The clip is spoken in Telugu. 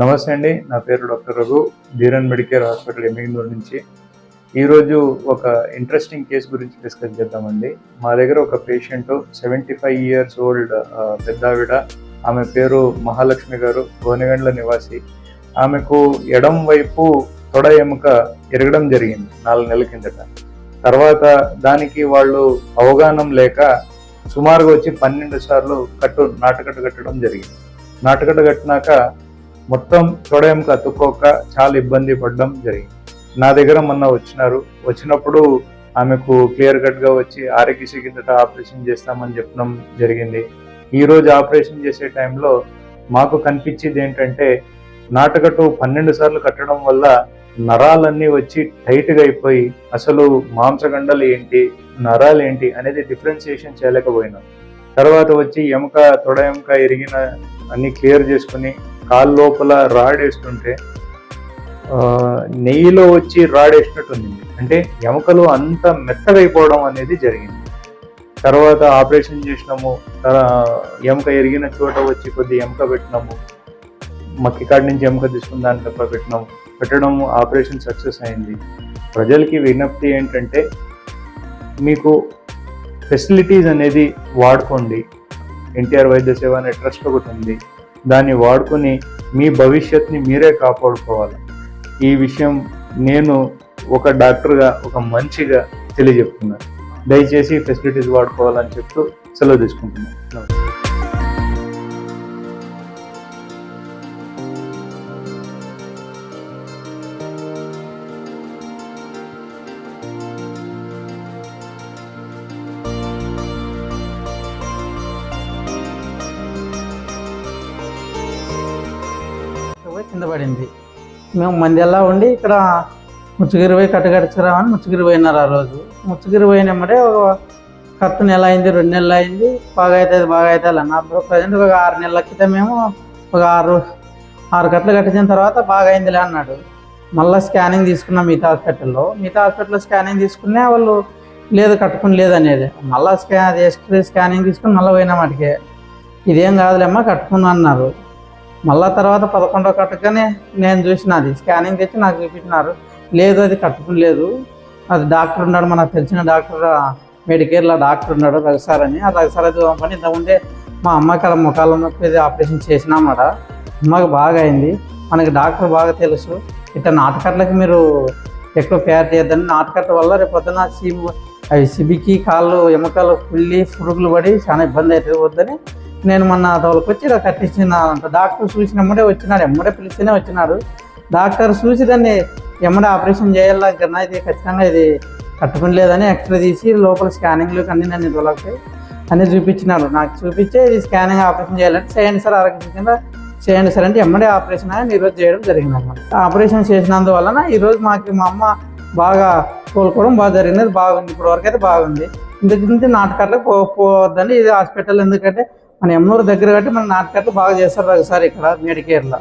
నమస్తే అండి. నా పేరు doctor Raghu, Dheeran Medicare hospital Emmiganur నుంచి. ఈరోజు ఒక ఇంట్రెస్టింగ్ కేసు గురించి డిస్కస్ చేద్దామండి. మా దగ్గర ఒక పేషెంట్ 75 ఇయర్స్ ఓల్డ్ పెద్దావిడ. ఆమె పేరు మహాలక్ష్మి గారు, గోనెగండ్ల నివాసి. ఆమెకు ఎడం వైపు తొడ ఎముక ఎరగడం జరిగింది 4 నెలల కిందట. తర్వాత దానికి వాళ్ళు అవగాహన లేక సుమారుగా వచ్చి 12 సార్లు నాటుకట్టు కట్టడం జరిగింది. నాటుకట్టు కట్టినాక మొత్తం తొడ ఎముక అతుక్కోక చాలా ఇబ్బంది పడడం జరిగింది. నా దగ్గర మొన్న వచ్చినప్పుడు ఆమెకు క్లియర్ కట్గా వచ్చి ఆరోగ్యశ్రీ కిందట ఆపరేషన్ చేస్తామని చెప్పడం జరిగింది. ఈరోజు ఆపరేషన్ చేసే టైంలో మాకు కనిపించేది ఏంటంటే, నాటుకట్టు 12 సార్లు కట్టడం వల్ల నరాలన్నీ వచ్చి టైట్గా అయిపోయి అసలు మాంసగండలు ఏంటి, నరాలు ఏంటి అనేది డిఫరెన్సియేషన్ చేయలేకపోయినాం. తర్వాత వచ్చి తొడ ఎముక ఎరిగిన అన్ని క్లియర్ చేసుకుని కాలు లోపల రాడేస్తుంటే నెయ్యిలో వచ్చి రాడేసినట్టు ఉంది. అంటే ఎముకలు అంత మెత్తగైపోవడం అనేది జరిగింది. తర్వాత ఆపరేషన్ చేసినాము. ఎముక ఎరిగిన చోట వచ్చి కొద్ది ఎముక పెట్టినాము. మక్కికాడి నుంచి ఎముక తీసుకుని దాని తప్ప పెట్టడం ఆపరేషన్ సక్సెస్ అయింది. ప్రజలకి విజ్ఞప్తి ఏంటంటే, మీకు ఫెసిలిటీస్ అనేది వాడుకోండి. ఎన్టీఆర్ వైద్య సేవ అనే ట్రస్ట్ ఒకటి ఉంది, దాన్ని వాడుకొని మీ భవిష్యత్ని మీరే కాపాడుకోవాలి. ఈ విషయం నేను ఒక డాక్టర్గా, ఒక మనిషిగా తెలియజెప్తున్నాను. దయచేసి ఫెసిలిటీస్ వాడుకోవాలని చెప్తూ సెలవు తీసుకుంటున్నాను. కింద పడింది. మేము మందిలా ఉండి ఇక్కడ ముచ్చుగిరి పోయి కట్టగడుచుకురామని ముచ్చుగిరి పోయినారు. ఆ రోజు ముచ్చుగిరి పోయినమ్మడే ఒక కట్టు నెల అయింది, 2 నెలలు అయింది. బాగా అవుతుంది అన్నారు. ప్రజెంట్ ఒక 6 నెలల క్రితం మేము ఒక 6 కట్టలు కట్టించిన తర్వాత బాగా అయిందిలే అన్నాడు. మళ్ళీ స్కానింగ్ తీసుకున్నాం మిగతా హాస్పిటల్లో స్కానింగ్ తీసుకునే వాళ్ళు లేదు కట్టుకుని లేదనేది. మళ్ళీ ఎక్స్రే స్కానింగ్ తీసుకుని మళ్ళీ పోయినా వాటికి ఇదేం కాదులేమ్మా కట్టుకుని అన్నారు. మళ్ళా తర్వాత 11వ కట్టగానే నేను చూసిన, అది స్కానింగ్ తెచ్చి నాకు చూపించినారు. లేదు అది కట్టుకుని లేదు, అది డాక్టర్ ఉన్నాడు, మనకు తెలిసిన డాక్టర్ మెడికేర్లో డాక్టర్ ఉన్నాడు రఘుసార్ అని. ఆ రఘుసార్ అయితే పంపని ఇంతకుముందే మా అమ్మకి అలా ముఖాలు నొప్పి ఆపరేషన్ చేసినామన్నమాట. అమ్మకి బాగా అయింది. మనకి డాక్టర్ బాగా తెలుసు. ఇట్లా నాటుకట్లకి మీరు ఎక్కువ కేర్ చేయొద్దని, నాటుకట్ల వల్ల రేపు పొద్దున అవి సిబికి కాళ్ళు ఎముకలు కుళ్ళి పురుగులు పడి చాలా ఇబ్బంది అవుతుంది వద్దని నేను మొన్న తోలకు వచ్చి ఇలా కట్టించినానంట. డాక్టర్ చూసినమ్మడే వచ్చినాడు, ఎమ్మడే పిలిస్తేనే వచ్చినాడు. డాక్టర్ చూసి దాన్ని ఎమ్మడే ఆపరేషన్ చేయాలన్నా ఇది ఖచ్చితంగా ఇది కట్టుకుని లేదని ఎక్స్రే తీసి లోపల స్కానింగ్లు అన్నీ నన్ను తోలకి అన్నీ చూపించినాడు. నాకు చూపించే ఇది స్కానింగ్ ఆపరేషన్ చేయాలంటే చేయండి సార్, ఆరోగ్య కింద చేయండి సార్ అంటే ఎమ్మడే ఆపరేషన్ అని ఈరోజు చేయడం జరిగింది అన్నమాట. ఆపరేషన్ చేసినందువలన ఈరోజు మాకు మా అమ్మ బాగా కోలుకోవడం బాగా జరిగినది, బాగుంది. ఇప్పటివరకు అయితే బాగుంది. ఇంతకు నాటకాలకు పోవద్దని ఇది హాస్పిటల్, ఎందుకంటే మన ఎమ్నూరు దగ్గర కాబట్టి మన నాటకాలు బాగా చేస్తారు రఘుసార్ ఇక్కడ మెడికేర్లో.